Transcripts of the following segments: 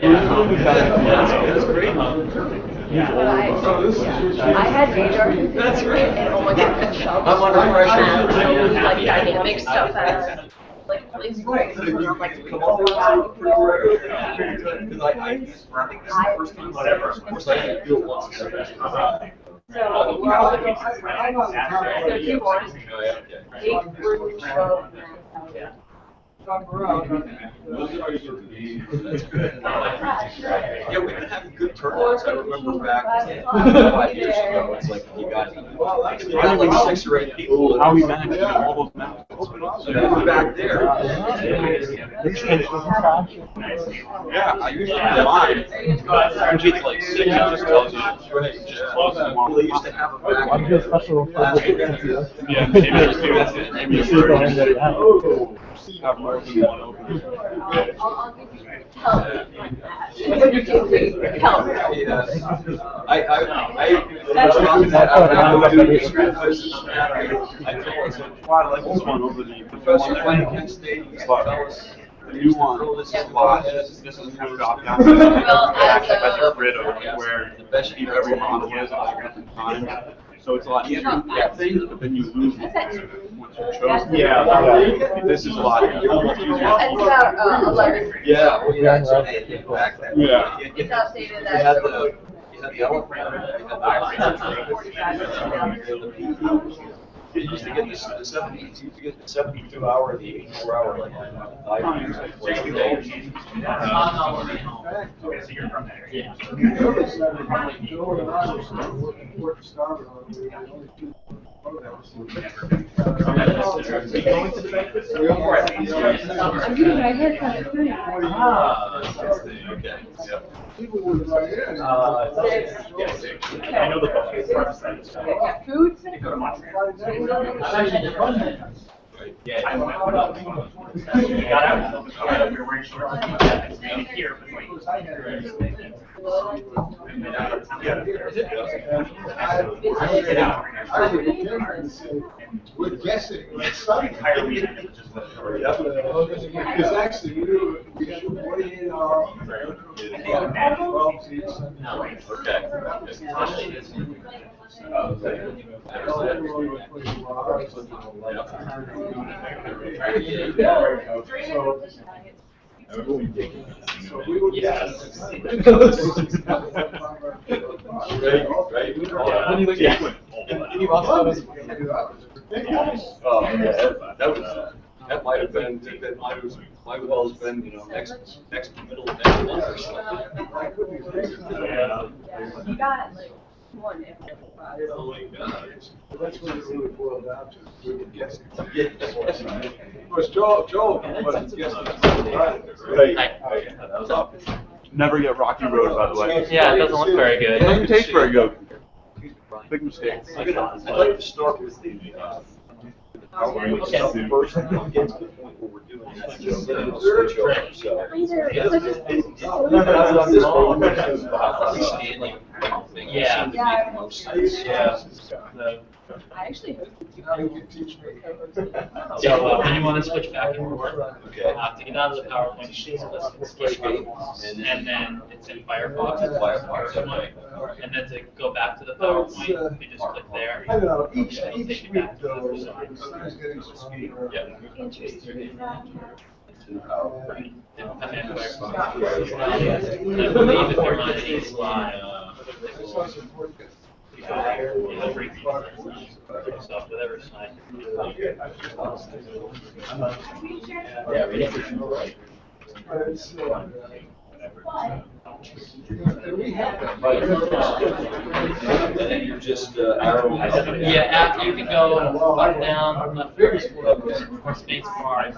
That's great. I had major. That's great. And oh my god, the stuff. I'm under pressure. Like dynamic stuff that like really great. I'm like, oh my god. Because I used, I think this is the first time whatever. Of course, I didn't do it once. So if you want, take through That's good. Yeah, we've been having good turnouts. I remember back 5 years ago, it's like you got like 6 or 8 people. How we managed to get all those mountains. So back there. Yeah, I usually do mine. Usually it's like 6, it just tells you. Right, yeah. Well, they used to have a back. I'm just special for Last week. yeah, maybe you see the one that you have. Have more than one opening. Help. Why I like this one over the Professor playing Kent State. The new one, this doesn't have drop down. Well, That's a grid of where the best keep every model is at different time. So it's a lot easier to get things, but then you lose it once you're chosen. Yeah. This is a lot easier. It's about 11. Yeah, well, yeah, it's back then. Yeah. It's outdated. You had the elephant, you had the you used to get the 70s, you used to get the 72-hour, the 84-hour, like, So you're from there. Yeah. I'm getting my haircut at 3. Okay, yeah. I know the Food? Yeah, I went up. We got out. We were wearing shorts. And here, We're guessing. entire weekend it was just Because actually, we had 48 hours. 12 seats. That might have been, might well have been, next middle of next month or something. You got like one. Oh my God. That's what it really boiled down to. We were guessing. Yes. Of course, Joel wasn't guessing. Never get Rocky Road, by the way. Yeah, it doesn't look very It good. doesn't taste very good. Big mistake. I'd like to start with the first one, get to the point where we're doing it, and then it'll switch over, so. Standing thing Yeah. seemed to make the most sense. Yeah. I actually hope You can teach me. So when you want to switch back and forth, Okay. to get out of the PowerPoint, escape, and then it's in Firefox. And then to go back to the PowerPoint, you just click there. I don't know, each It'll take week you back to the though, other side. the sun's getting stronger. Yeah. interesting. Right. And then Firefox. I believe if you're on any slide, It's also important. every stuff, whatever slide. Yeah, right. But it's, and we have that. And then you're just arrowing. Yeah, after you can go up, down, left, or space bar.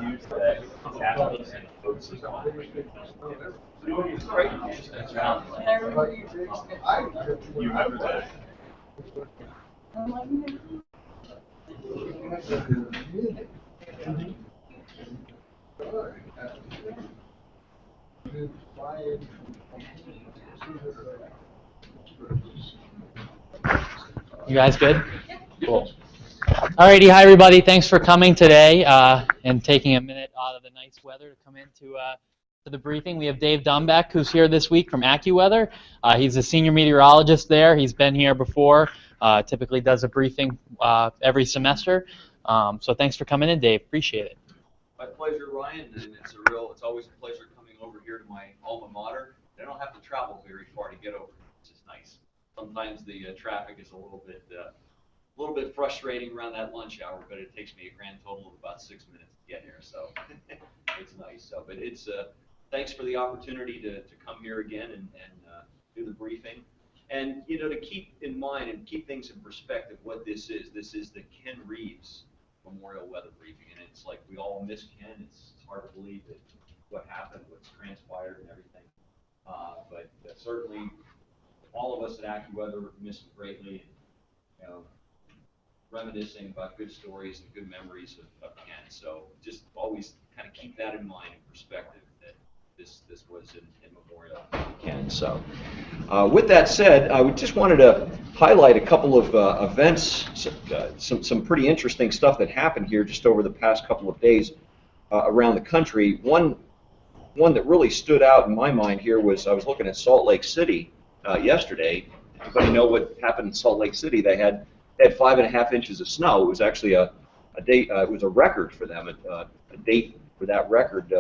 You guys good? Cool. Alrighty, hi everybody. Thanks for coming today and taking a minute out of the nice weather to come into to the briefing. We have Dave Dombek, who's here this week from AccuWeather. He's a senior meteorologist there. He's been here before. Typically does a briefing every semester. So thanks for coming in, Dave. Appreciate it. My pleasure, Ryan, and it's always a pleasure coming over here to my alma mater. I don't have to travel very far to get over here, which is nice. Sometimes the traffic is a little bit frustrating around that lunch hour, but it takes me a grand total of about 6 minutes to get here, so it's nice. So, but it's thanks for the opportunity to come here again and do the briefing, and to keep in mind and keep things in perspective what this is. This is the Ken Reeves Memorial Weather Briefing, and it's like we all miss Ken. It's hard to believe that what happened, what's transpired, and everything. But certainly, all of us at AccuWeather miss him greatly. You know, reminiscing about good stories and good memories of Ken. So just always kind of keep that in mind in perspective that this was in memorial to Ken. So with that said, we just wanted to highlight a couple of events, some pretty interesting stuff that happened here just over the past couple of days around the country. One that really stood out in my mind here was I was looking at Salt Lake City yesterday. Everybody know what happened in Salt Lake City? They had 5.5 inches of snow. It was actually a date. It was a record for them. A date for that record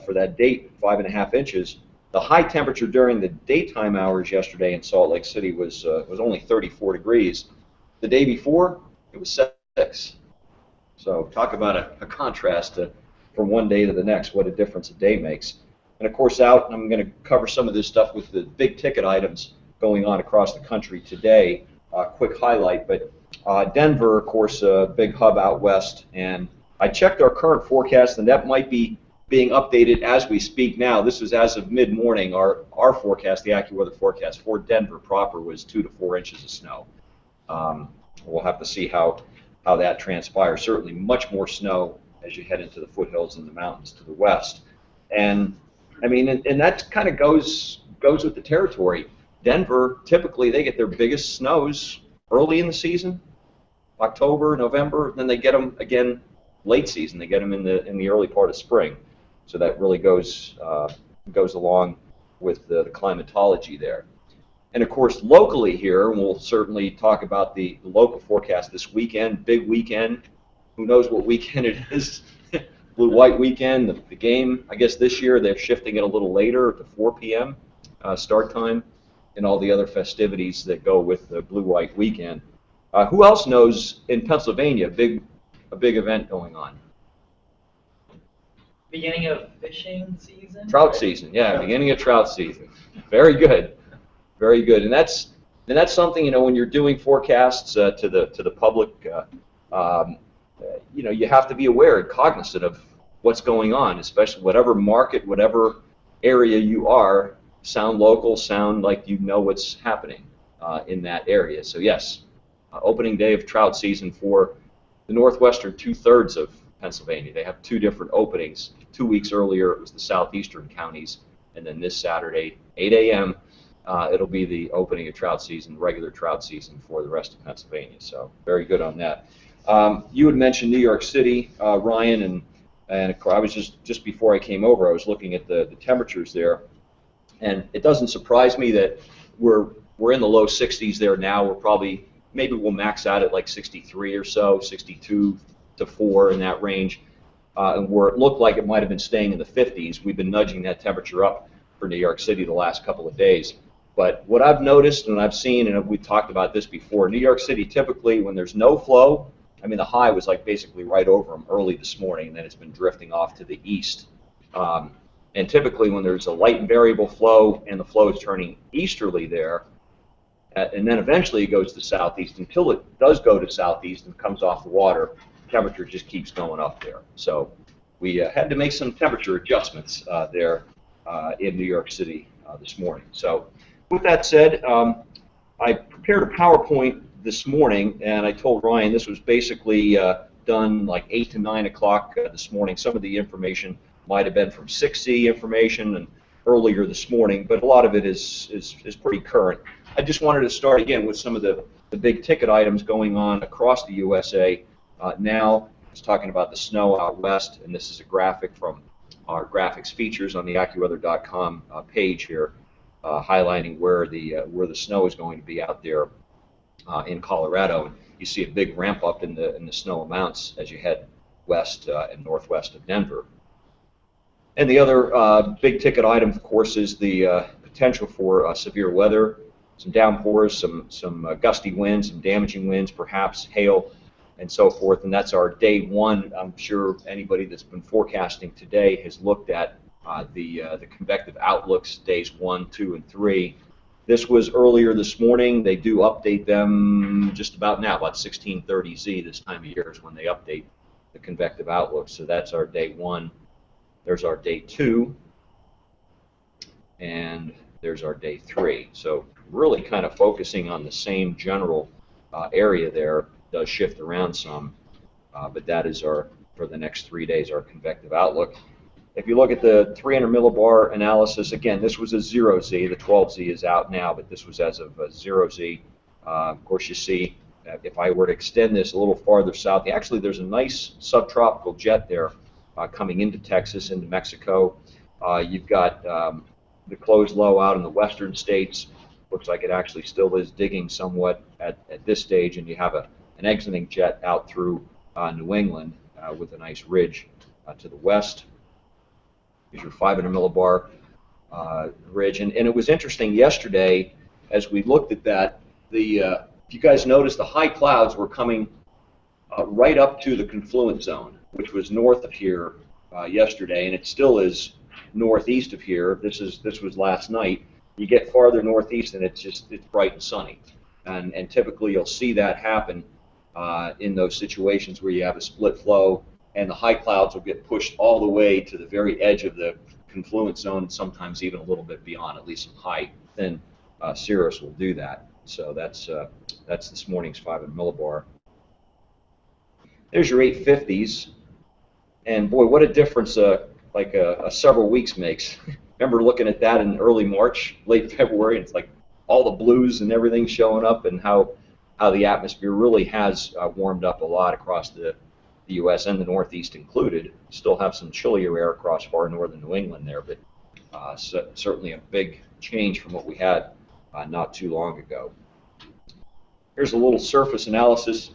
for that date, 5.5 inches. The high temperature during the daytime hours yesterday in Salt Lake City was only 34 degrees. The day before, it was 6. So talk about a contrast from one day to the next. What a difference a day makes. And of course, and I'm going to cover some of this stuff with the big ticket items going on across the country today. Quick highlight, but Denver, of course, a big hub out west, and I checked our current forecast, and that might be being updated as we speak now. This is as of mid-morning. Our forecast, the AccuWeather forecast for Denver proper, was 2 to 4 inches of snow. We'll have to see how that transpires. Certainly much more snow as you head into the foothills and the mountains to the west. And I mean, and that kind of goes with the territory. Denver, typically they get their biggest snows early in the season, October, November. Then they get them again late season. They get them in the early part of spring. So that really goes along with the climatology there. And of course, locally here, and we'll certainly talk about the local forecast this weekend, big weekend. Who knows what weekend it is? Blue-white weekend. The game, I guess this year they're shifting it a little later to 4 p.m. Start time, and all the other festivities that go with the blue-white weekend. Who else knows in Pennsylvania a big event going on? Beginning of fishing season? Trout season, yeah, beginning of trout season. Very good, very good. And that's something, you know, when you're doing forecasts to the public, you know, you have to be aware and cognizant of what's going on, especially whatever market, whatever area you are. Sound local, sound like you know what's happening in that area. So yes, opening day of trout season for the northwestern 2/3 of Pennsylvania. They have 2 different openings. 2 weeks earlier it was the southeastern counties, and then this Saturday, 8 a.m., it'll be the opening of trout season, regular trout season for the rest of Pennsylvania. So very good on that. You had mentioned New York City, Ryan, and I was just before I came over, I was looking at the temperatures there. And it doesn't surprise me that we're in the low 60s there now. Maybe we'll max out at like 63 or so, 62 to 4 in that range. And where it looked like it might have been staying in the 50s, we've been nudging that temperature up for New York City the last couple of days. But what I've noticed and I've seen, and we've talked about this before, New York City typically when there's no flow, I mean the high was like basically right over them early this morning, and then it's been drifting off to the east. And typically when there's a light and variable flow and the flow is turning easterly there, and then eventually it goes to southeast, until it does go to southeast and comes off the water, temperature just keeps going up there. So we had to make some temperature adjustments there in New York City this morning. So with that said, I prepared a PowerPoint this morning, and I told Ryan this was basically done like 8 to 9 o'clock this morning. Some of the information might have been from 6C information and earlier this morning, but a lot of it is pretty current. I just wanted to start again with some of the big ticket items going on across the USA. Now, it's talking about the snow out west, and this is a graphic from our graphics features on the AccuWeather.com page here, highlighting where the snow is going to be out there in Colorado. You see a big ramp up in the snow amounts as you head west and northwest of Denver. And the other big ticket item, of course, is the potential for severe weather, some downpours, some gusty winds, some damaging winds, perhaps hail, and so forth. And that's our day one. I'm sure anybody that's been forecasting today has looked at the convective outlooks days 1, 2, and 3. This was earlier this morning. They do update them just about now, about 16:30Z this time of year is when they update the convective outlook. So that's our day 1. There's our day 2, and there's our day 3. So really kind of focusing on the same general area there. Does shift around some, but that is our, for the next 3 days, our convective outlook. If you look at the 300 millibar analysis, again, this was a 0Z. The 12Z is out now, but this was as of 0Z. Of course, you see, if I were to extend this a little farther south, actually there's a nice subtropical jet there coming into Texas, into Mexico. You've got the closed low out in the western states. Looks like it actually still is digging somewhat at this stage, and you have an exiting jet out through New England with a nice ridge to the west. Here's your 500 millibar ridge, and it was interesting yesterday as we looked at that. If you guys noticed, the high clouds were coming right up to the confluence zone, which was north of here yesterday, and it still is northeast of here. This was last night. You get farther northeast, and it's bright and sunny, and typically you'll see that happen in those situations where you have a split flow, and the high clouds will get pushed all the way to the very edge of the confluence zone, and sometimes even a little bit beyond. At least some high, thin cirrus will do that. So that's this morning's 500 millibar. There's your 850s, and boy, what a difference like several weeks makes. Remember looking at that in early March, late February, and it's like all the blues and everything showing up, and how the atmosphere really has warmed up a lot across the U.S. and the Northeast included. Still have some chillier air across far northern New England there, but certainly a big change from what we had not too long ago. Here's a little surface analysis,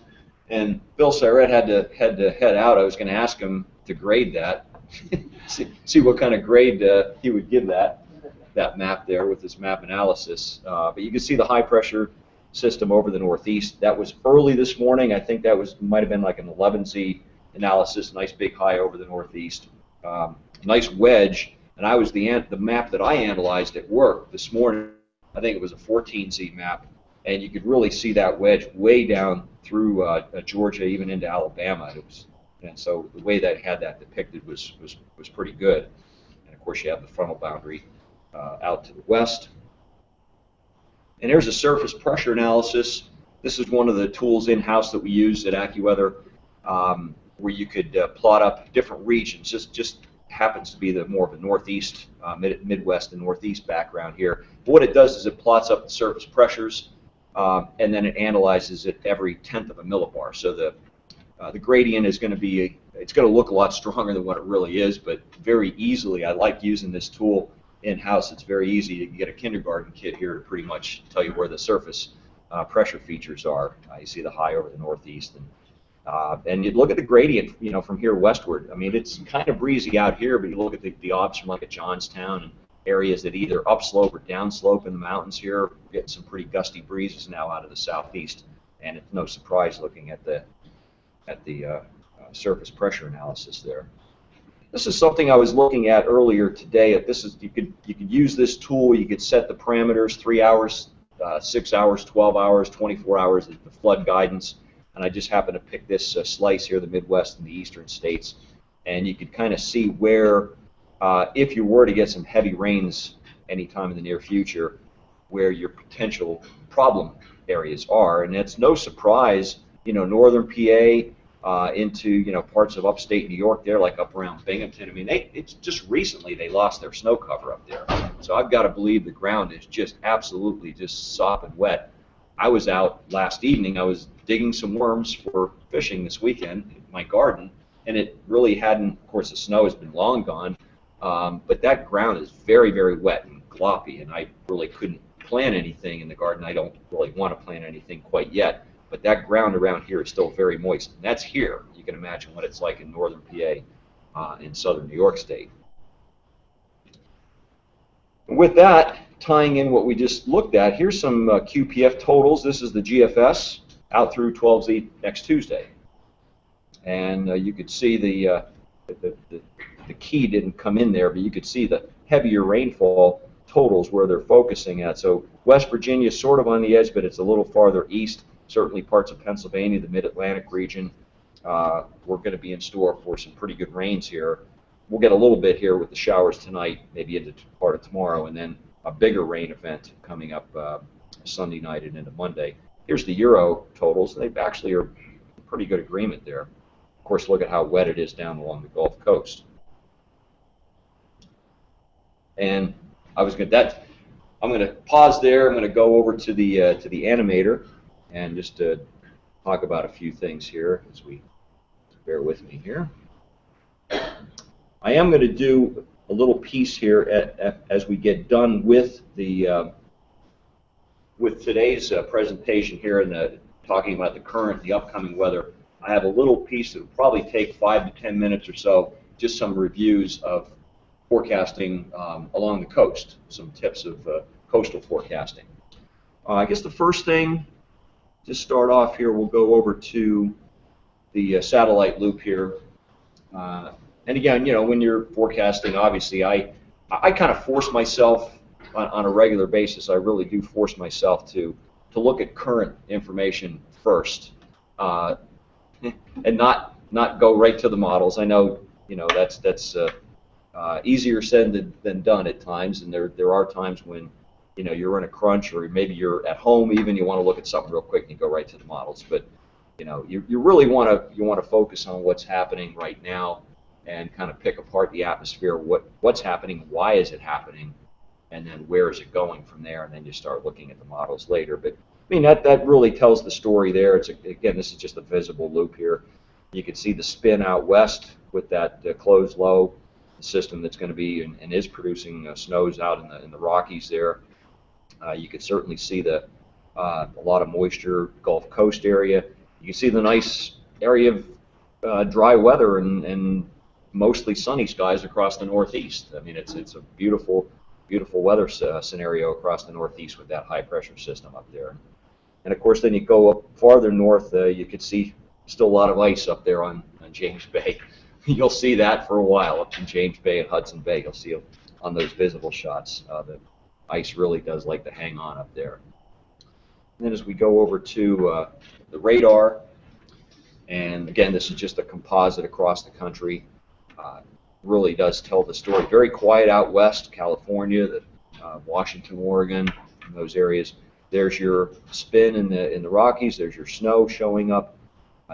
and Bill Syret had to head out. I was going to ask him to grade that, see what kind of grade he would give that map there with this map analysis. But you can see the high pressure system over the Northeast. That was early this morning. I think that might have been like an 11Z analysis. Nice big high over the Northeast. Nice wedge. And I was the map that I analyzed at work this morning. I think it was a 14Z map, and you could really see that wedge way down through Georgia, even into Alabama. And so the way that had that depicted was pretty good. And of course, you have the frontal boundary out to the west. And here's a surface pressure analysis. This is one of the tools in-house that we use at AccuWeather, where you could plot up different regions. Just happens to be the more of a northeast, Midwest and Northeast background here. But what it does is it plots up the surface pressures, and then it analyzes it every 1/10 of a millibar. So the gradient is going to be, it's going to look a lot stronger than what it really is, but very easily, I like using this tool in-house. It's very easy to get a kindergarten kid here to pretty much tell you where the surface pressure features are. You see the high over the Northeast, and you look at the gradient, from here westward. I mean, it's kind of breezy out here, but you look at the odds from like at Johnstown and areas that either upslope or downslope in the mountains here, getting some pretty gusty breezes now out of the southeast, and it's no surprise looking at the surface pressure analysis there. This is something I was looking at earlier today. You could use this tool. You could set the parameters: 3 hours, 6 hours, 12 hours, 24 hours, the flood guidance. And I just happened to pick this slice here, the Midwest and the eastern states, and you could kind of see where, if you were to get some heavy rains anytime in the near future, where your potential problem areas are. And it's no surprise, northern PA. Into parts of upstate New York there, like up around Binghamton. I mean, it's just recently they lost their snow cover up there. So I've got to believe the ground is just absolutely just sopping wet. I was out last evening. I was digging some worms for fishing this weekend in my garden, and it really hadn't. Of course, the snow has been long gone, but that ground is very, very wet and gloppy, and I really couldn't plant anything in the garden. I don't really want to plant anything quite yet. But that ground around here is still very moist. And that's here. You can imagine what it's like in northern PA in southern New York State. And with that, tying in what we just looked at, here's some QPF totals. This is the GFS out through 12Z next Tuesday. And you could see the key didn't come in there, but you could see the heavier rainfall totals where they're focusing at. So West Virginia is sort of on the edge, but it's a little farther east. Certainly parts of Pennsylvania, the Mid-Atlantic region, we're going to be in store for some pretty good rains here. we'll get a little bit here with the showers tonight, maybe into part of tomorrow, and then a bigger rain event coming up Sunday night and into Monday. Here's the Euro totals. They actually are in pretty good agreement there. Of course, look at how wet it is down along the Gulf Coast. And I'm going to pause there. I'm going to go over to the animator and just talk about a few things here as we bear with me here. I am going to do a little piece here as we get done with the with today's presentation here and talking about the upcoming weather. I have a little piece that will probably take 5 to 10 minutes or so, just some reviews of forecasting along the coast, some tips of coastal forecasting. I guess the first thing to start off here, we'll go over to the satellite loop here. And again, when you're forecasting, obviously, I kind of force myself on a regular basis. I really do force myself to look at current information first, and not go right to the models. I know, that's easier said than done at times, and there are times when you're in a crunch, or maybe you're at home even, you want to look at something real quick and you go right to the models. But you really want to focus on what's happening right now and kind of pick apart the atmosphere, what's happening, why is it happening, and then where is it going from there, and then you start looking at the models later. But I mean, that really tells the story there. Again, this is just a visible loop here. You can see the spin out west with that closed low system that's going to be and is producing snows out in the Rockies there. You can certainly see a lot of moisture, Gulf Coast area. You can see the nice area of dry weather and mostly sunny skies across the Northeast. I mean, it's a beautiful weather scenario across the Northeast with that high pressure system up there. And of course, then you go up farther north, you could see still a lot of ice up there on James Bay. You'll see that for a while up in James Bay and Hudson Bay. You'll see on those visible shots. The ice really does like to hang on up there. And then as we go over to the radar, and again, this is just a composite across the country. Really does tell the story. Very quiet out west, California, Washington, Oregon, those areas. There's your spin in the Rockies. There's your snow showing up.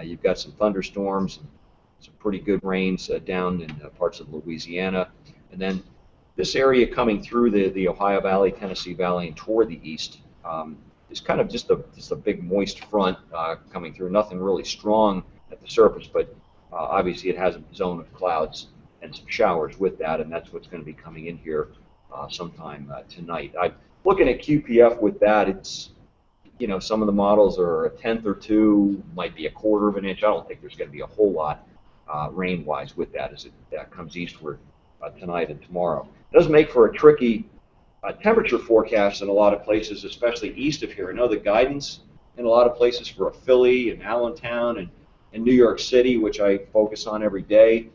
You've got some thunderstorms, and some pretty good rains down in parts of Louisiana, and then this area coming through the Ohio Valley, Tennessee Valley, and toward the east is kind of just a big moist front coming through. Nothing really strong at the surface, but obviously it has a zone of clouds and some showers with that, and that's what's going to be coming in here sometime tonight. I'm looking at QPF with that. It's some of the models are a tenth or two, might be a quarter of an inch. I don't think there's going to be a whole lot rain-wise with that as it comes eastward tonight and tomorrow. It does make for a tricky temperature forecast in a lot of places, especially east of here. I know the guidance in a lot of places for Philly and Allentown and New York City, which I focus on every day.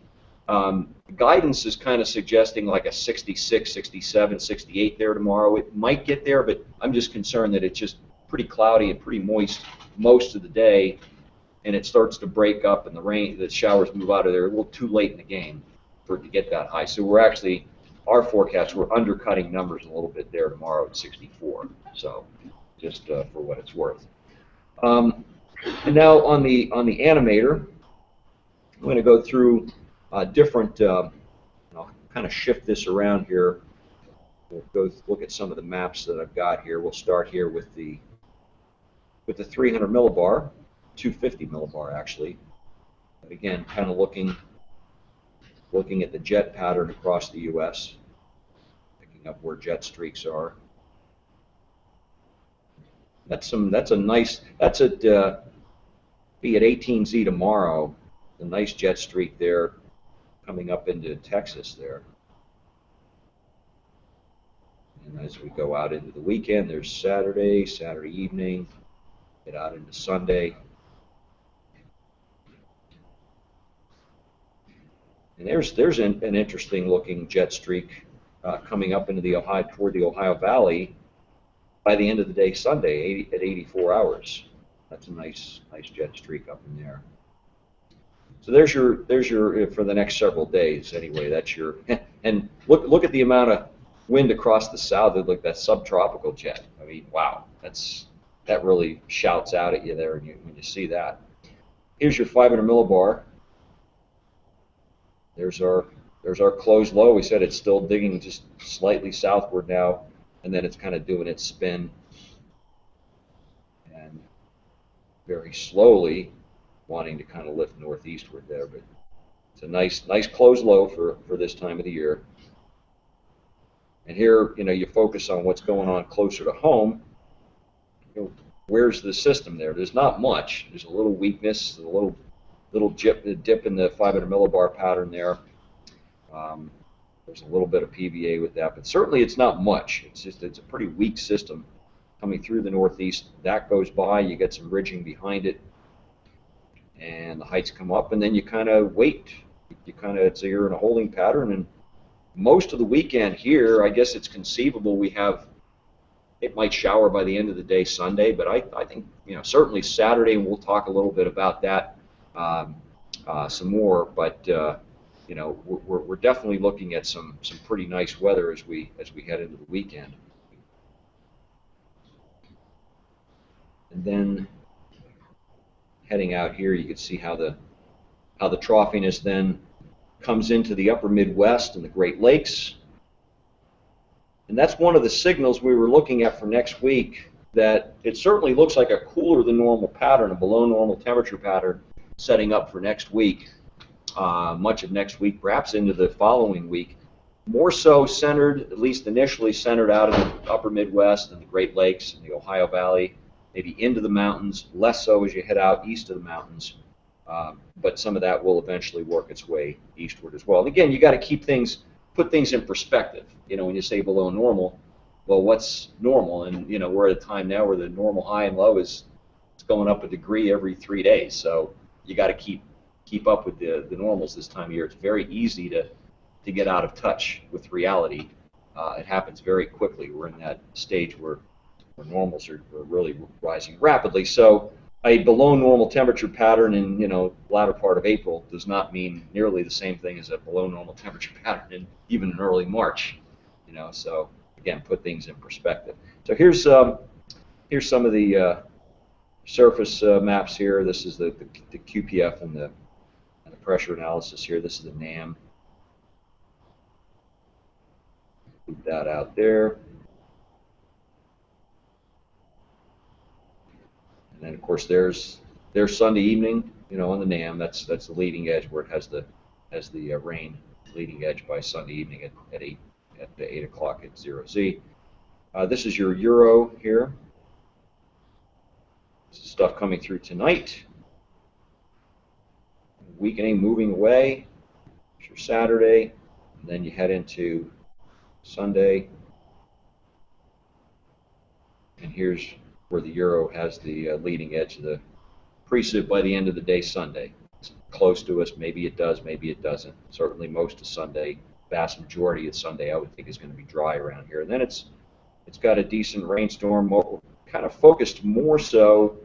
Guidance is kind of suggesting like a 66, 67, 68 there tomorrow. It might get there, but I'm just concerned that it's just pretty cloudy and pretty moist most of the day, and it starts to break up and the showers move out of there a little too late in the game for it to get that high. So our forecast, we're undercutting numbers a little bit there tomorrow at 64. So just for what it's worth. And now on the animator, I'm going to go through different. I'll kind of shift this around here. We'll go look at some of the maps that I've got here. We'll start here with the 300 millibar, 250 millibar actually. Again, kind of looking at the jet pattern across the U.S., picking up where jet streaks are. That's at be at 18Z tomorrow. A nice jet streak there, coming up into Texas there. And as we go out into the weekend, there's Saturday evening, get out into Sunday. And there's an interesting looking jet streak coming up into toward the Ohio Valley by the end of the day Sunday at 84 hours. That's a nice jet streak up in there. So there's your for the next several days anyway. That's your and look at the amount of wind across the south. Look, that subtropical jet. I mean, wow, that really shouts out at you there when you see that. Here's your 500 millibar. There's our closed low. We said it's still digging just slightly southward now, and then it's kind of doing its spin and very slowly wanting to kind of lift northeastward there, but it's a nice closed low for this time of the year. And here, you focus on what's going on closer to home. Where's the system there? There's not much. There's a little weakness, a little dip in the 500 millibar pattern there. There's a little bit of PVA with that, but certainly it's not much. It's a pretty weak system coming through the northeast. That goes by, you get some ridging behind it, and the heights come up, and then you kind of wait. So you're in a holding pattern, and most of the weekend here, I guess it's conceivable it might shower by the end of the day Sunday, but I think, certainly Saturday, and we'll talk a little bit about that some more, but we're definitely looking at some pretty nice weather as we head into the weekend. And then heading out here, you can see how the troughiness then comes into the upper Midwest and the Great Lakes. And that's one of the signals we were looking at for next week, that it certainly looks like a cooler than normal pattern, a below normal temperature pattern setting up for next week, much of next week, perhaps into the following week. More so centered, at least initially centered out in the upper Midwest and the Great Lakes and the Ohio Valley, maybe into the mountains, less so as you head out east of the mountains. But some of that will eventually work its way eastward as well. And again, you got to put things in perspective. When you say below normal, well, what's normal? And we're at a time now where the normal high and low it's going up a degree every 3 days. So you got to keep up with the normals this time of year. It's very easy to get out of touch with reality. It happens very quickly. We're in that stage where normals are really rising rapidly. So a below normal temperature pattern in latter part of April does not mean nearly the same thing as a below normal temperature pattern even in early March. So again, put things in perspective. So here's some of the surface maps here. This is the QPF and the pressure analysis here. This is the NAM. Put that out there. And then of course there's Sunday evening, on the NAM. That's the leading edge where it has the rain leading edge by Sunday evening at 8 o'clock at 0Z. This is your Euro here. This is stuff coming through tonight. Weakening, moving away. It's your Saturday, and then you head into Sunday. And here's where the Euro has the leading edge of the precip by the end of the day Sunday. It's close to us. Maybe it does, maybe it doesn't. Certainly most of Sunday, vast majority of Sunday, I would think is going to be dry around here. And then it's got a decent rainstorm, kind of focused more so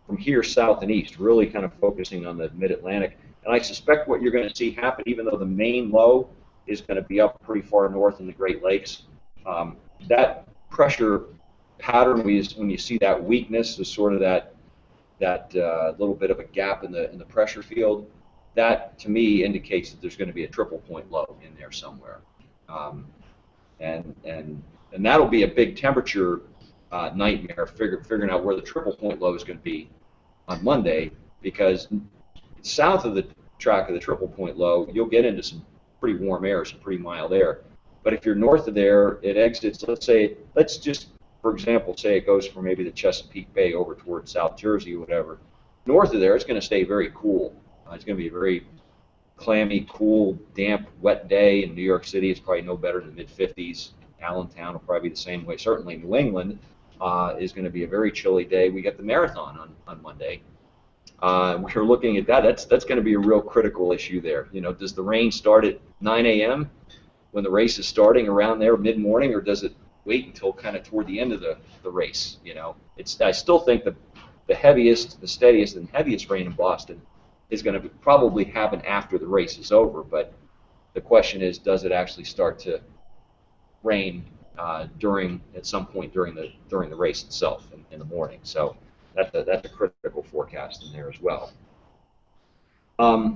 from here south and east, really kind of focusing on the mid-Atlantic. And I suspect what you're going to see happen, even though the main low is going to be up pretty far north in the Great Lakes, that pressure pattern, when you see that weakness, is sort of that little bit of a gap in the pressure field. That to me indicates that there's going to be a triple point low in there somewhere, and that'll be a big temperature nightmare figuring out where the triple point low is going to be on Monday, because south of the track of the triple point low, you'll get into some pretty warm air, some pretty mild air. But if you're north of there, it exits, let's just, for example, say it goes from maybe the Chesapeake Bay over towards South Jersey or whatever. North of there, it's going to stay very cool. It's going to be a very clammy, cool, damp, wet day. In New York City, it's probably no better than mid-50s. Allentown will probably be the same way. Certainly New England is going to be a very chilly day. We got the marathon on Monday. We're looking at that. That's going to be a real critical issue there. Does the rain start at 9 a.m. when the race is starting around there mid-morning, or does it wait until kind of toward the end of the race? I still think the heaviest, the steadiest, and heaviest rain in Boston is going to probably happen after the race is over, but the question is, does it actually start to rain at some point during the race itself in the morning? So that's a critical forecast in there as well.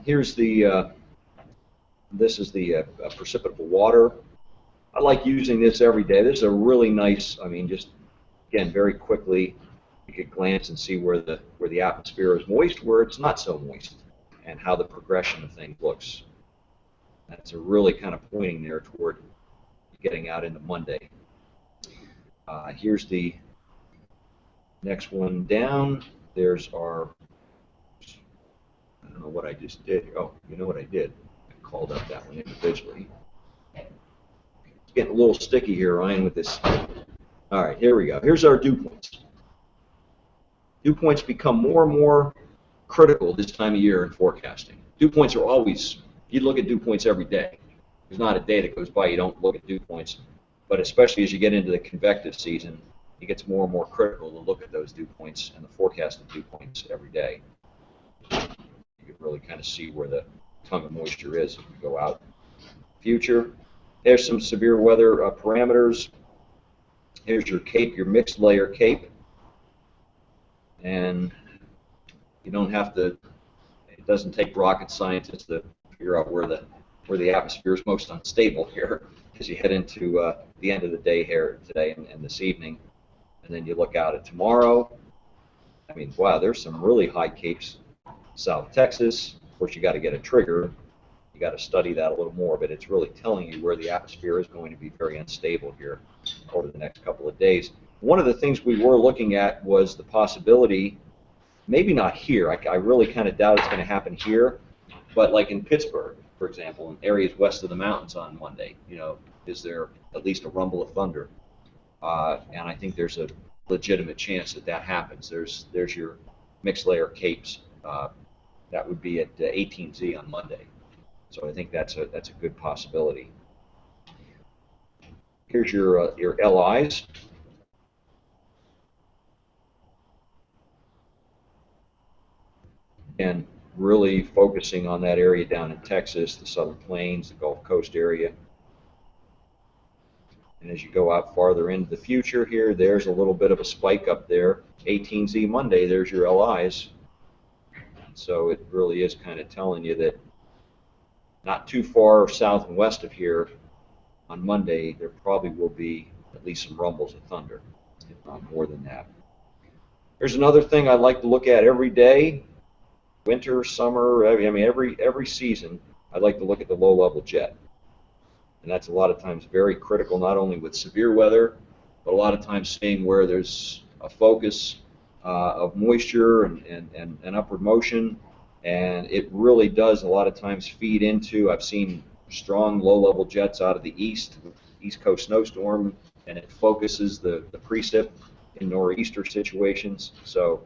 Here's this is the precipitable water. I like using this every day. This is a really nice, I mean, just again, very quickly, you could glance and see where the atmosphere is moist, where it's not so moist, and how the progression of things looks. That's a really kind of pointing there toward getting out into Monday. Here's the next one down. There's our, I don't know what I just did. Oh, you know what I did? I called up that one individually. It's getting a little sticky here, Ryan, with this. All right, here we go. Here's our dew points. Dew points become more and more critical this time of year in forecasting. Dew points are always, you look at dew points every day. There's not a day that goes by you don't look at dew points. But especially as you get into the convective season, it gets more and more critical to look at those dew points and the forecasted dew points every day. You can really kind of see where the tongue of moisture is if you go out. Future, there's some severe weather parameters. Here's your CAPE, your mixed layer CAPE. And you don't have to, it doesn't take rocket scientists to figure out where the atmosphere is most unstable here as you head into the end of the day here today and this evening. And then you look out at tomorrow. I mean, wow, there's some really high capes. South Texas, of course, you got to get a trigger. You got to study that a little more, but it's really telling you where the atmosphere is going to be very unstable here over the next couple of days. One of the things we were looking at was the possibility, maybe not here, I really kind of doubt it's going to happen here, but like in Pittsburgh, for example, in areas west of the mountains on Monday, you know, is there at least a rumble of thunder? And I think there's a legitimate chance that that happens. There's your mixed layer capes. That would be at 18Z on Monday. So I think that's a good possibility. Here's your LIs. And really focusing on that area down in Texas, the Southern Plains, the Gulf Coast area. And as you go out farther into the future here, there's a little bit of a spike up there. 18Z Monday, there's your LIs. So it really is kind of telling you that not too far south and west of here on Monday, there probably will be at least some rumbles of thunder, if not more than that. There's another thing I like to look at every day. Winter, summer, I mean every season, I'd like to look at the low-level jet. And that's a lot of times very critical, not only with severe weather, but a lot of times seeing where there's a focus of moisture and upward motion. And it really does a lot of times feed into, I've seen strong low-level jets out of the east coast snowstorm, and it focuses the precip in nor'easter situations. So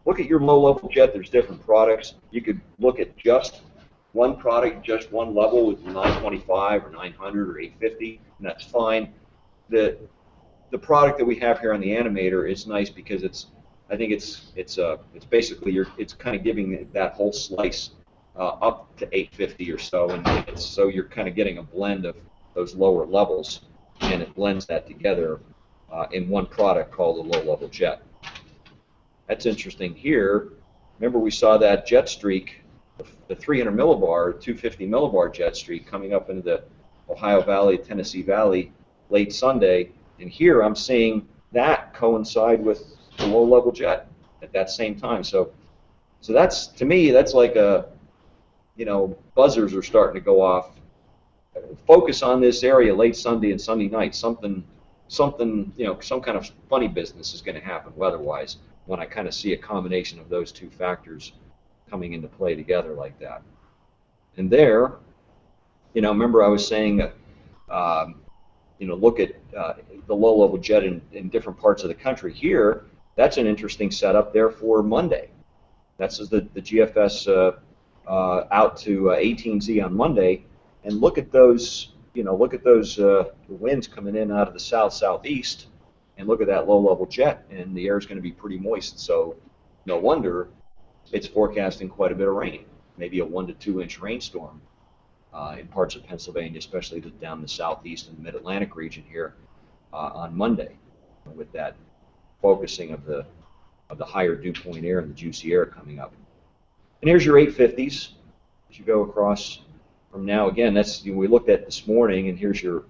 look at your low-level jet. There's different products. You could look at just one product, just one level with 925 or 900 or 850, and that's fine. The product that we have here on the animator is nice because I think it's basically it's kind of giving that whole slice up to 850 or so, and so you're kind of getting a blend of those lower levels, and it blends that together in one product called the low-level jet. That's interesting here. Remember we saw that jet streak, the 300 millibar, 250 millibar jet streak coming up into the Ohio Valley, Tennessee Valley late Sunday, and here I'm seeing that coincide with the low-level jet at that same time. So that's, to me, that's like a, you know, buzzers are starting to go off. Focus on this area late Sunday and Sunday night. Something, you know, some kind of funny business is going to happen weather-wise when I kind of see a combination of those two factors coming into play together like that. And there, you know, remember I was saying, you know, look at the low-level jet in different parts of the country. Here, that's an interesting setup there for Monday. That's the GFS out to 18Z on Monday, and look at those, you know, look at those winds coming in out of the south-southeast, and look at that low-level jet, and the air is going to be pretty moist. So no wonder it's forecasting quite a bit of rain maybe a 1 to 2 inch rainstorm in parts of Pennsylvania, especially down the southeast and mid-Atlantic region here on Monday, with that focusing of the higher dew point air and the juicy air coming up. And here's your 850s as you go across from now. Again, that's we looked at this morning, and here's your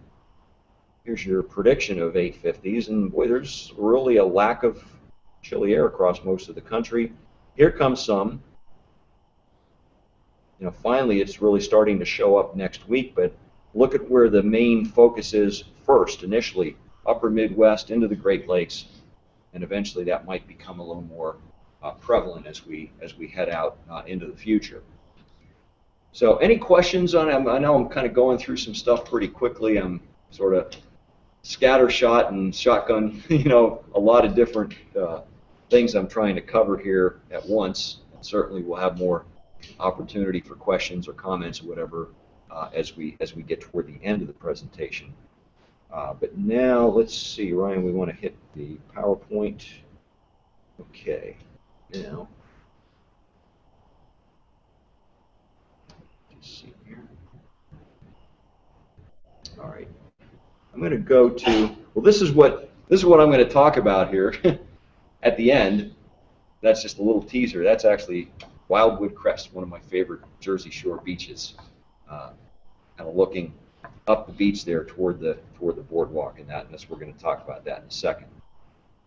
prediction of 850s. And boy, there's really a lack of chilly air across most of the country. Here comes some. You know, finally, it's really starting to show up next week. But look at where the main focus is first, initially, upper Midwest into the Great Lakes, and eventually that might become a little more prevalent as we head out into the future. So, any questions on it? I know I'm kind of going through some stuff pretty quickly. I'm sort of scattershot and shotgun, you know, a lot of different things I'm trying to cover here at once. And certainly, we'll have more opportunity for questions or comments or whatever as we get toward the end of the presentation. But now, let's see, Ryan, we want to hit the PowerPoint. Okay, now, let's see here. All right, I'm going to go to, well, this is what I'm going to talk about here at the end. That's just a little teaser. That's actually Wildwood Crest, one of my favorite Jersey Shore beaches. Kind of looking up the beach there toward the boardwalk and that's we're going to talk about that in a second.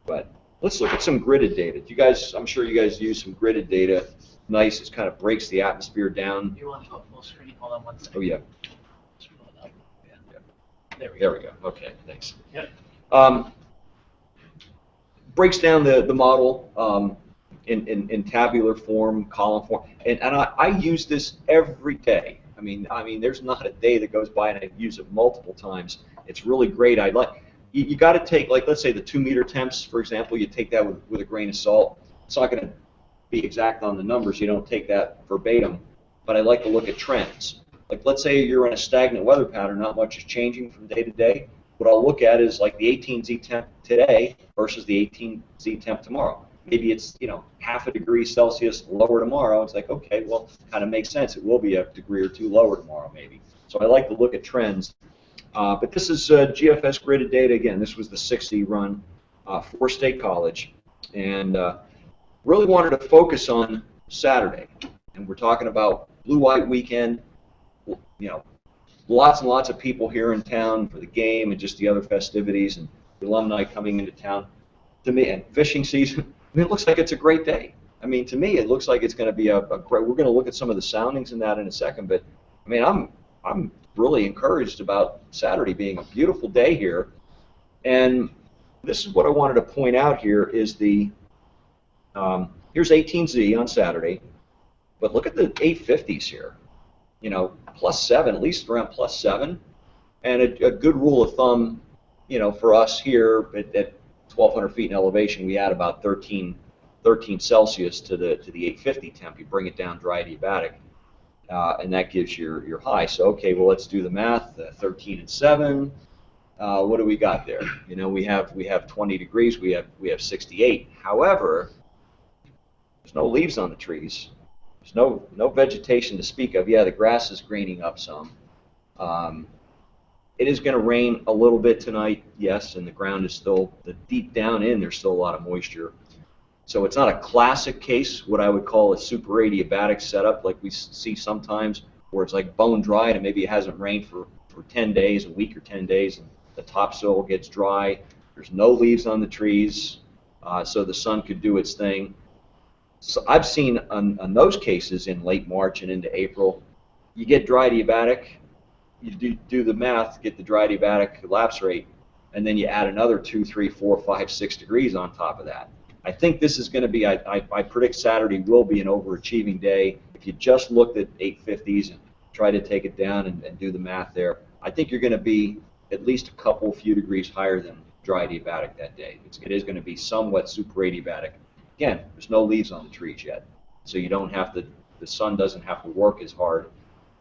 But let's look at some gridded data. You guys, I'm sure you guys use some gridded data. Nice, it kind of breaks the atmosphere down. You want to go full screen? Hold on one second. Oh yeah. There we go. Okay, thanks. Yep. Breaks down the model in tabular form, column form, and I use this every day. I mean, there's not a day that goes by and I use it multiple times. It's really great. You got to take, like, let's say the 2 meter temps, for example. You take that with a grain of salt. It's not going to be exact on the numbers. You don't take that verbatim. But I like to look at trends. Like, let's say you're in a stagnant weather pattern, not much is changing from day to day. What I'll look at is like the 18Z temp today versus the 18Z temp tomorrow. Maybe it's, you know, half a degree Celsius lower tomorrow. It's like, okay, well, kind of makes sense. It will be a degree or two lower tomorrow, maybe. So I like to look at trends. But this is GFS gridded data. Again, this was the 6Z run for State College. And really wanted to focus on Saturday. And we're talking about blue-white weekend. You know, lots and lots of people here in town for the game and just the other festivities and the alumni coming into town. To me, and fishing season, I mean, it looks like it's a great day. I mean, to me, it looks like it's going to be a great. We're going to look at some of the soundings in that in a second, but I mean, I'm really encouraged about Saturday being a beautiful day here. And this is what I wanted to point out here is the here's 18Z on Saturday, but look at the 850s here. You know, +7, at least around +7, and a good rule of thumb, you know, for us here at 1,200 feet in elevation, we add about 13 Celsius to the 850 temp. You bring it down dry adiabatic, and that gives your high. So okay, well, let's do the math. 13 and 7. What do we got there? You know, we have 20 degrees. We have 68. However, there's no leaves on the trees. There's no vegetation to speak of. Yeah, the grass is greening up some. It is going to rain a little bit tonight, yes, and the ground is still, deep down in, there's still a lot of moisture. So it's not a classic case, what I would call a super adiabatic setup like we see sometimes, where it's like bone dry and maybe it hasn't rained for 10 days, a week or 10 days, and the topsoil gets dry. There's no leaves on the trees, so the sun could do its thing. So I've seen on those cases in late March and into April, you get dry adiabatic, you do the math, get the dry adiabatic lapse rate, and then you add another 2, 3, 4, 5, 6 degrees on top of that. I think this is going to be, I predict Saturday will be an overachieving day. If you just looked at 850s and try to take it down and do the math there, I think you're going to be at least a few degrees higher than dry adiabatic that day. It is going to be somewhat super adiabatic. Again, there's no leaves on the trees yet, so you don't have to, the sun doesn't have to work as hard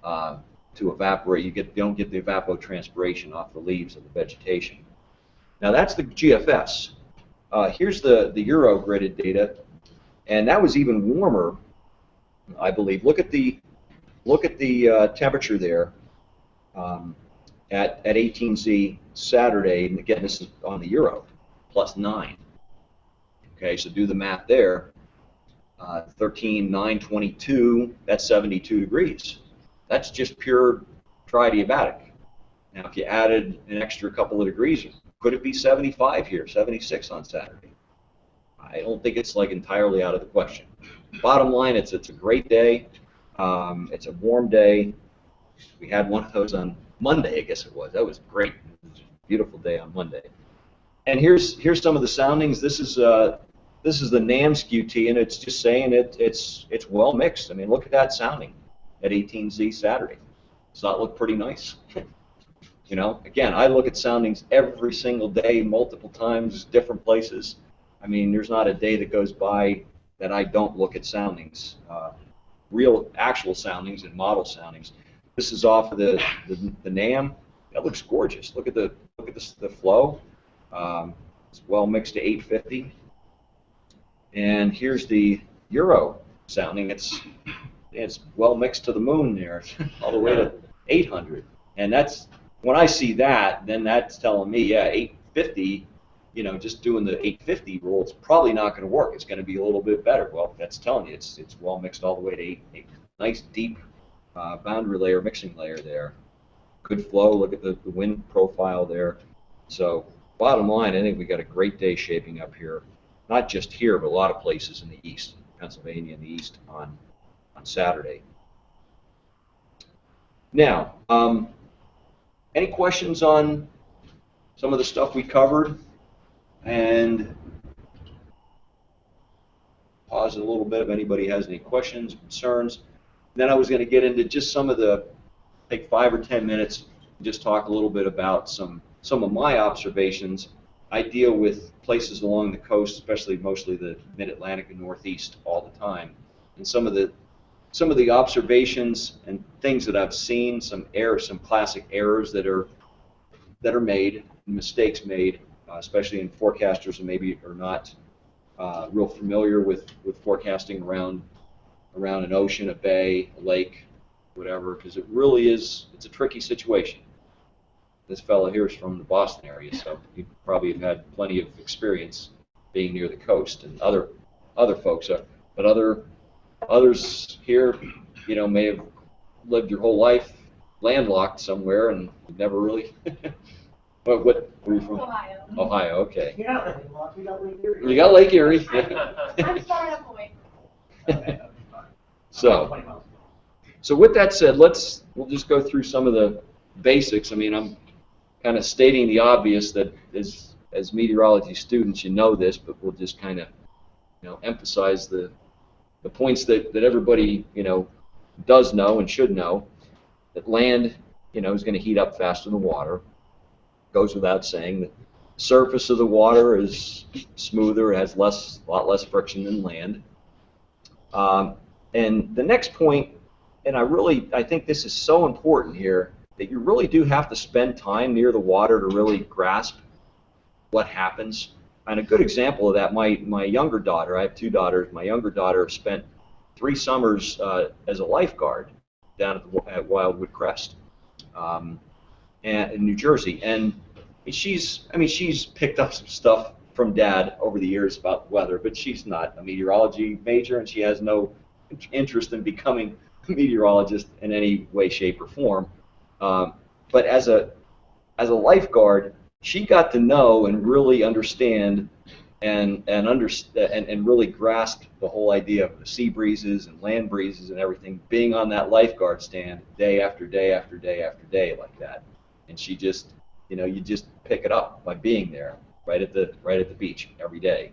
to evaporate. You don't get the evapotranspiration off the leaves of the vegetation. Now that's the GFS. Here's the Euro gridded data, and that was even warmer I believe. Look at the temperature there at 18Z Saturday, and again, this is on the Euro, +9. Okay, so do the math there. 13, 9, 22, that's 72 degrees. That's just pure triadiabatic. Now, if you added an extra couple of degrees, could it be 75 here, 76 on Saturday? I don't think it's like entirely out of the question. Bottom line, it's a great day. It's a warm day. We had one of those on Monday, I guess it was. That was great. It was a beautiful day on Monday. And here's some of the soundings. This is the NAMS QT, and it's just saying it's well mixed. I mean, look at that sounding at 18Z Saturday. Does that look pretty nice? You know, again, I look at soundings every single day, multiple times, different places. I mean, there's not a day that goes by that I don't look at soundings, real, actual soundings and model soundings. This is off of the NAM. That looks gorgeous. Look at the flow. It's well mixed to 850. And here's the Euro sounding. It's well mixed to the moon there, all the way to 800. And that's, when I see that, then that's telling me, yeah, 850. You know, just doing the 850 rule, it's probably not going to work. It's going to be a little bit better. Well, that's telling you it's well mixed all the way to 8. Nice deep boundary layer, mixing layer there. Good flow. Look at the wind profile there. So bottom line, I think we got a great day shaping up here. Not just here, but a lot of places in the east, Pennsylvania in the east on Saturday. Now, any questions on some of the stuff we covered? And pause it a little bit if anybody has any questions, concerns. Then I was going to get into just some of the, take 5 or 10 minutes, and just talk a little bit about some of my observations. I deal with places along the coast, especially mostly the Mid-Atlantic and Northeast all the time. And some of the observations and things that I've seen, some classic errors that are made, mistakes made, especially in forecasters who maybe are not real familiar with forecasting around an ocean, a bay, a lake, whatever, because it really is, it's a tricky situation. This fellow here is from the Boston area, so you probably have had plenty of experience being near the coast, and other folks are, but others here, you know, may have lived your whole life landlocked somewhere and never really. What were you from? Ohio. Ohio, okay. You're not really lost. You got Lake Erie. You got Lake Erie. I'm sorry, I'm away. So with that said, we'll just go through some of the basics. I mean, I'm kind of stating the obvious that as meteorology students, you know this, but we'll just kind of, you know, emphasize the points that everybody, you know, does know and should know. That land, you know, is going to heat up faster than water. Goes without saying. The surface of the water is smoother, it has a lot less friction than land. And the next point, and I think this is so important here, that you really do have to spend time near the water to really grasp what happens. And a good example of that, my younger daughter, I have 2 daughters, my younger daughter spent 3 summers as a lifeguard down at Wildwood Crest and in New Jersey. And she's picked up some stuff from Dad over the years about weather, but she's not a meteorology major, and she has no interest in becoming a meteorologist in any way, shape, or form. But as a lifeguard, she got to know and really understand and really grasp the whole idea of the sea breezes and land breezes and everything, being on that lifeguard stand day after day after day after day like that. And she just, you know, you just pick it up by being there, right at the beach every day.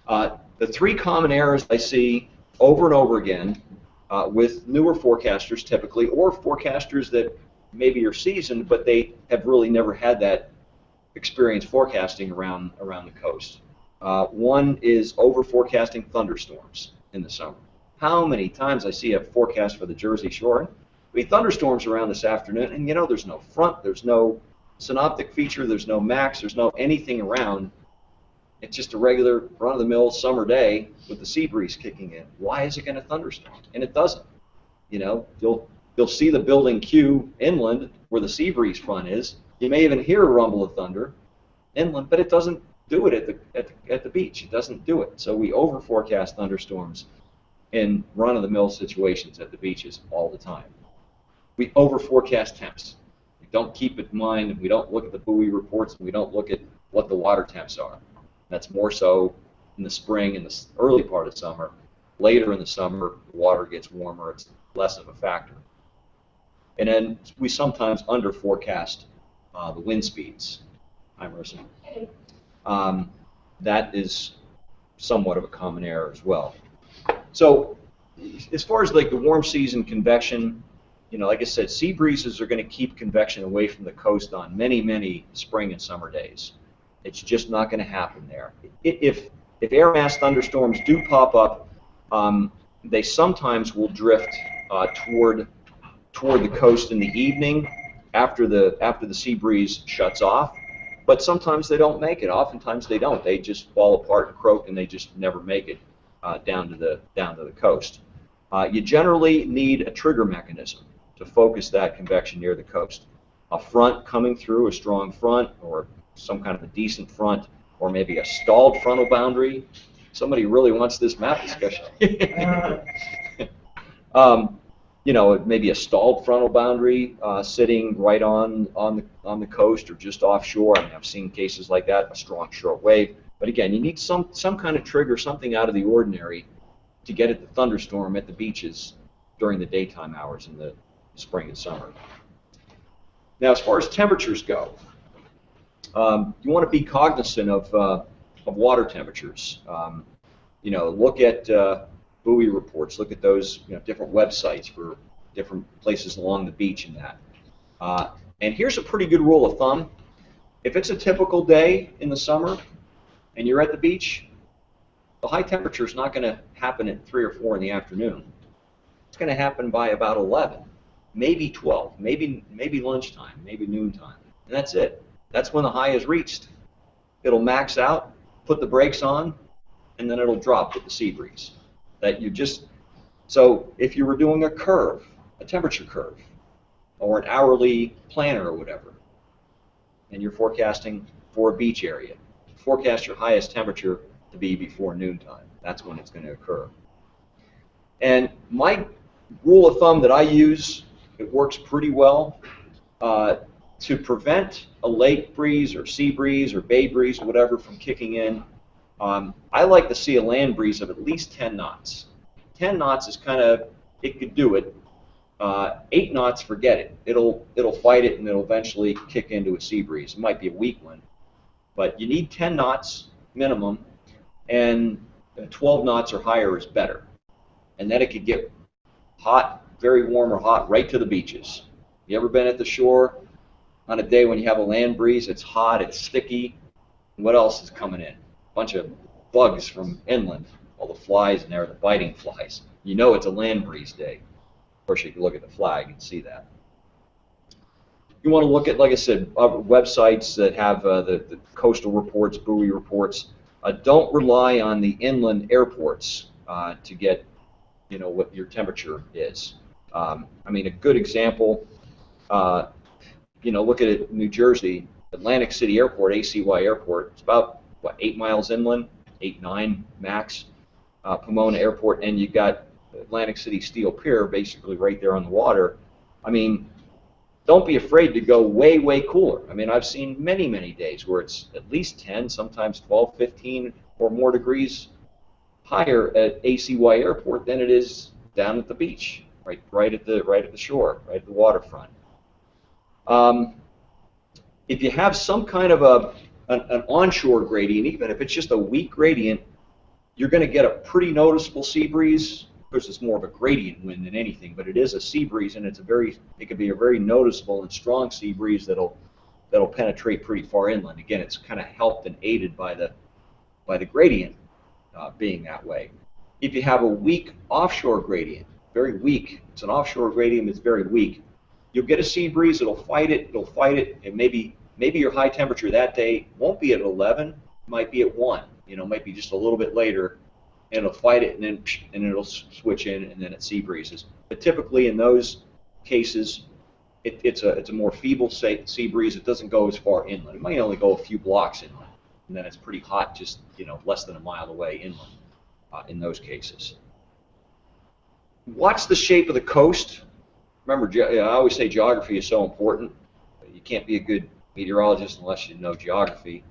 The 3 common errors I see over and over again with newer forecasters typically, or forecasters that maybe are seasoned, but they have really never had that experience forecasting around the coast. One is over forecasting thunderstorms in the summer. How many times I see a forecast for the Jersey Shore? I mean, thunderstorms around this afternoon, and you know, there's no front, there's no synoptic feature, there's no max, there's no anything around It's just a regular run-of-the-mill summer day with the sea breeze kicking in. Why is it going to thunderstorm? And it doesn't. You know, you'll see the building queue inland where the sea breeze front is. You may even hear a rumble of thunder inland, but it doesn't do it at the beach. It doesn't do it. So we over forecast thunderstorms in run-of-the-mill situations at the beaches all the time. We over forecast temps. We don't keep it in mind, and we don't look at the buoy reports, and we don't look at what the water temps are. That's more so in the spring and the early part of summer. Later in the summer, the water gets warmer. It's less of a factor. And then we sometimes under forecast the wind speeds. Hi, Marissa. That is somewhat of a common error as well. So as far as like the warm season convection, you know, like I said, sea breezes are going to keep convection away from the coast on many, many spring and summer days. It's just not going to happen there. If air mass thunderstorms do pop up, they sometimes will drift toward the coast in the evening after the sea breeze shuts off. But sometimes they don't make it. Oftentimes they don't. They just fall apart and croak, and they just never make it down to the coast. You generally need a trigger mechanism to focus that convection near the coast. A front coming through, a strong front, or some kind of a decent front, or maybe a stalled frontal boundary. Somebody really wants this map discussion. You know, maybe a stalled frontal boundary sitting right on the coast or just offshore. I mean, I've seen cases like that, a strong short wave. But again, you need some kind of trigger, something out of the ordinary to get at the thunderstorm at the beaches during the daytime hours in the spring and summer. Now, as far as temperatures go, you want to be cognizant of water temperatures. You know, look at buoy reports. Look at those, you know, different websites for different places along the beach and that. And here's a pretty good rule of thumb. If it's a typical day in the summer and you're at the beach, the high temperature is not going to happen at 3 or 4 in the afternoon. It's going to happen by about 11, maybe 12, maybe lunchtime, maybe noontime, and that's it. That's when the high is reached. It'll max out, put the brakes on, and then it'll drop with the sea breeze. So if you were doing a curve, a temperature curve, or an hourly planner or whatever, and you're forecasting for a beach area, forecast your highest temperature to be before noontime. That's when it's going to occur. And my rule of thumb that I use, it works pretty well, to prevent a lake breeze or sea breeze or bay breeze or whatever from kicking in. I like to see a land breeze of at least 10 knots. 10 knots is kind of, it could do it. 8 knots, forget it. It'll fight it and it'll eventually kick into a sea breeze. It might be a weak one, but you need 10 knots minimum, and 12 knots or higher is better. And then it could get hot, very warm or hot, right to the beaches. You ever been at the shore on a day when you have a land breeze? It's hot, it's sticky. What else is coming in? A bunch of bugs from inland, all the flies in there, the biting flies. You know it's a land breeze day. Of course, you can look at the flag and see that. You want to look at, like I said, websites that have the coastal reports, buoy reports. Don't rely on the inland airports to get, you know, what your temperature is. I mean, a good example, you know, look at it, New Jersey, Atlantic City Airport, ACY Airport. It's about, what, 8 miles inland, 8, 9 max. Pomona Airport, and you got Atlantic City Steel Pier, basically right there on the water. I mean, don't be afraid to go way, way cooler. I mean, I've seen many, many days where it's at least 10, sometimes 12, 15 or more degrees higher at ACY Airport than it is down at the beach, right at the shore, right at the waterfront. If you have some kind of an onshore gradient, even if it's just a weak gradient, you're going to get a pretty noticeable sea breeze. Of course, it's more of a gradient wind than anything, but it is a sea breeze, and it could be a very noticeable and strong sea breeze that'll penetrate pretty far inland. Again, it's kind of helped and aided by the gradient being that way. If you have a weak offshore gradient, very weak, it's an offshore gradient that's very weak, you'll get a sea breeze. It'll fight it, and maybe your high temperature that day won't be at 11, might be at 1, might be just a little bit later, and it'll fight it, and then it'll switch in, and then it sea breezes. But typically in those cases, it's a more feeble sea breeze. It doesn't go as far inland. It might only go a few blocks inland, and then it's pretty hot just less than a mile away inland in those cases. Watch the shape of the coast. Remember, I always say geography is so important. You can't be a good meteorologist unless you know geography.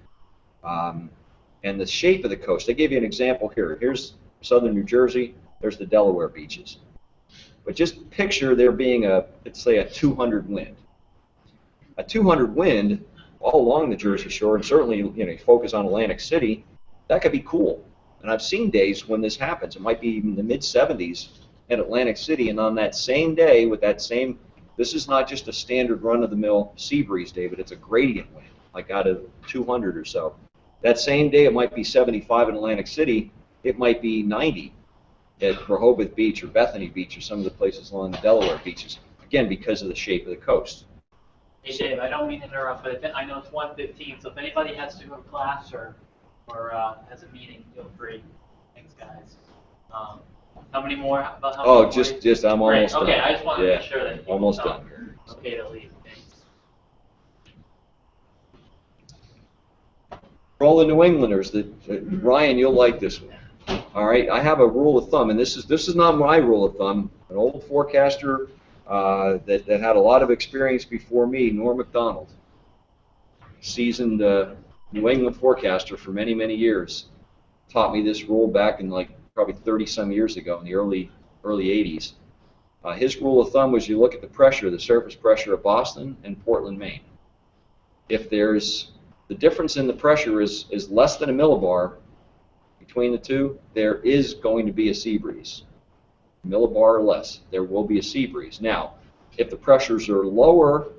And the shape of the coast. I gave you an example here. Here's southern New Jersey. There's the Delaware beaches. But just picture there being let's say a 200 wind. A 200 wind all along the Jersey Shore, and certainly you focus on Atlantic City, that could be cool. And I've seen days when this happens. It might be in the mid-70s at Atlantic City, and on that same day with that same, this is not just a standard run-of-the-mill sea breeze, David. It's a gradient wind, like out of 200 or so. That same day it might be 75 in Atlantic City. It might be 90 at Rehoboth Beach or Bethany Beach or some of the places along the Delaware beaches, again, because of the shape of the coast. Hey, Dave, I don't mean to interrupt, but I know it's 1:15, so if anybody has to go to class or has a meeting, feel free. Thanks, guys. How many more? About how many Just I'm almost done. Okay, I just want to make sure that almost done. Okay to leave. Thanks. For all the New Englanders, Ryan, you'll like this one. All right, I have a rule of thumb, and this is not my rule of thumb. An old forecaster that had a lot of experience before me, Norm MacDonald, seasoned New England forecaster for many, many years, taught me this rule back in probably 30-some years ago in the early 80s. His rule of thumb was you look at the pressure, the surface pressure of Boston and Portland, Maine. If there's the difference in the pressure is less than a millibar between the two, there is going to be a sea breeze. Millibar or less, there will be a sea breeze. Now, if the pressures are lower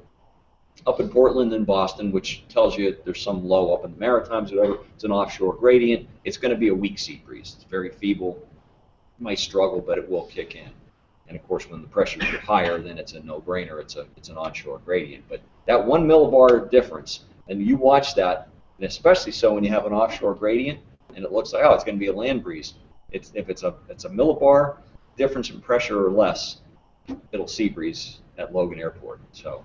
up in Portland than Boston, which tells you there's some low up in the Maritimes, whatever, it's an offshore gradient, it's going to be a weak sea breeze. It's very feeble. It might struggle, but it will kick in. And of course, when the pressures are higher, then it's a no-brainer. It's an onshore gradient. But that 1 millibar difference, and you watch that, and especially so when you have an offshore gradient, and it looks like, oh, it's going to be a land breeze. If it's a millibar difference in pressure or less, it'll sea breeze at Logan Airport. So,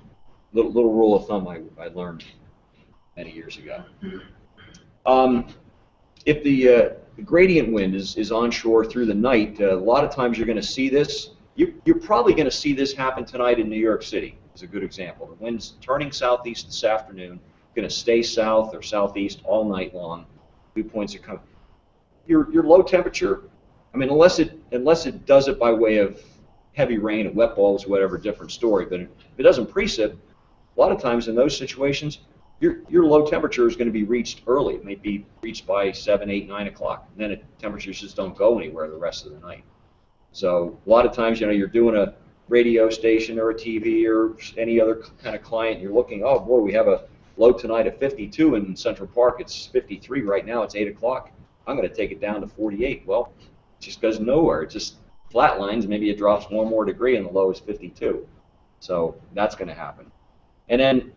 little rule of thumb I learned many years ago. If the gradient wind is onshore through the night, a lot of times you're going to see this. You're probably going to see this happen tonight in New York City. Is a good example. The wind's turning southeast this afternoon, going to stay south or southeast all night long. Dew points are coming. Your low temperature, I mean, unless it does it by way of heavy rain and wet balls, whatever, different story. But if it doesn't precip, a lot of times in those situations, your low temperature is going to be reached early. It may be reached by 7, 8, 9 o'clock. And then temperatures just don't go anywhere the rest of the night. So a lot of times, you're doing a radio station or a TV or any other kind of client, you're looking, oh boy, we have a low tonight of 52 in Central Park. It's 53 right now. It's 8 o'clock. I'm going to take it down to 48. Well, it just goes nowhere. It just flatlines. Maybe it drops 1 more degree and the low is 52. So that's going to happen. And then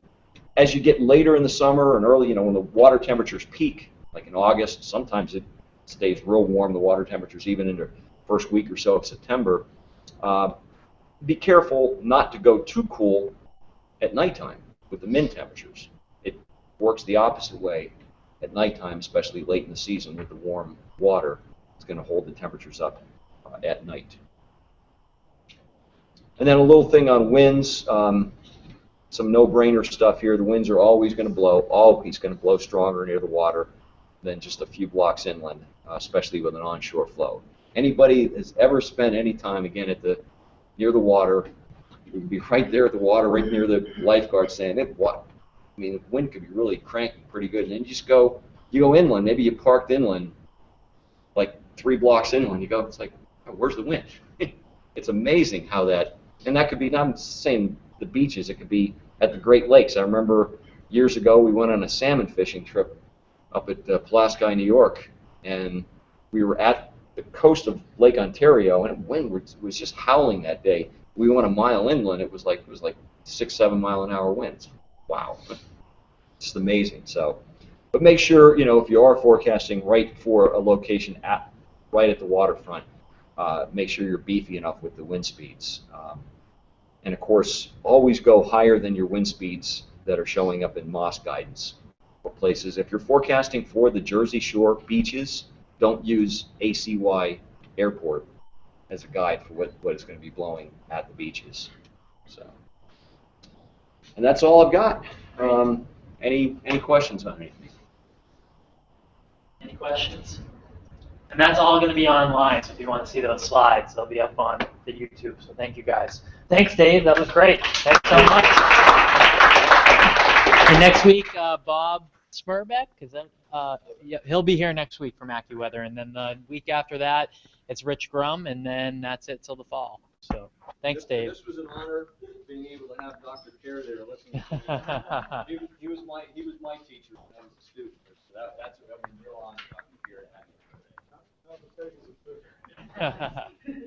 as you get later in the summer and early, when the water temperatures peak, like in August, sometimes it stays real warm, the water temperatures even into first week or so of September. Be careful not to go too cool at nighttime with the min temperatures. It works the opposite way at nighttime, especially late in the season with the warm water. It's going to hold the temperatures up at night. And then a little thing on winds, some no-brainer stuff here. The winds are always going to blow stronger near the water than just a few blocks inland, especially with an onshore flow. Anybody that's ever spent any time, again, near the water, you would be right there at the water, right near the lifeguard saying, the wind could be really cranky pretty good. And then you go inland. Maybe you parked inland, like 3 blocks inland. You go, it's like, oh, where's the wind? It's amazing how that, and that could be, I'm saying the beaches, it could be at the Great Lakes. I remember years ago we went on a salmon fishing trip up at Pulaski, New York, and we were at the coast of Lake Ontario, and the wind was just howling that day. We went a mile inland. It was like 6, 7 mile an hour winds. Wow, just amazing. So But make sure, if you are forecasting right for a location right at the waterfront, make sure you're beefy enough with the wind speeds. And of course, always go higher than your wind speeds that are showing up in MOS guidance for places. If you're forecasting for the Jersey Shore beaches, don't use ACY Airport as a guide for what is going to be blowing at the beaches. So, and that's all I've got. Any questions on anything? Any questions? And that's all going to be online, so if you want to see those slides, they'll be up on the YouTube. So thank you guys. Thanks, Dave. That was great. Thanks so much. And next week, Bob Smurbeck, yeah, he'll be here next week from AccuWeather, and then the week after that, it's Rich Grum, and then that's it till the fall. So thanks, Dave. This was an honor being able to have Dr. Kerr there listening. He was my teacher when I was a student. So that's a real honor, Dr. Kerr.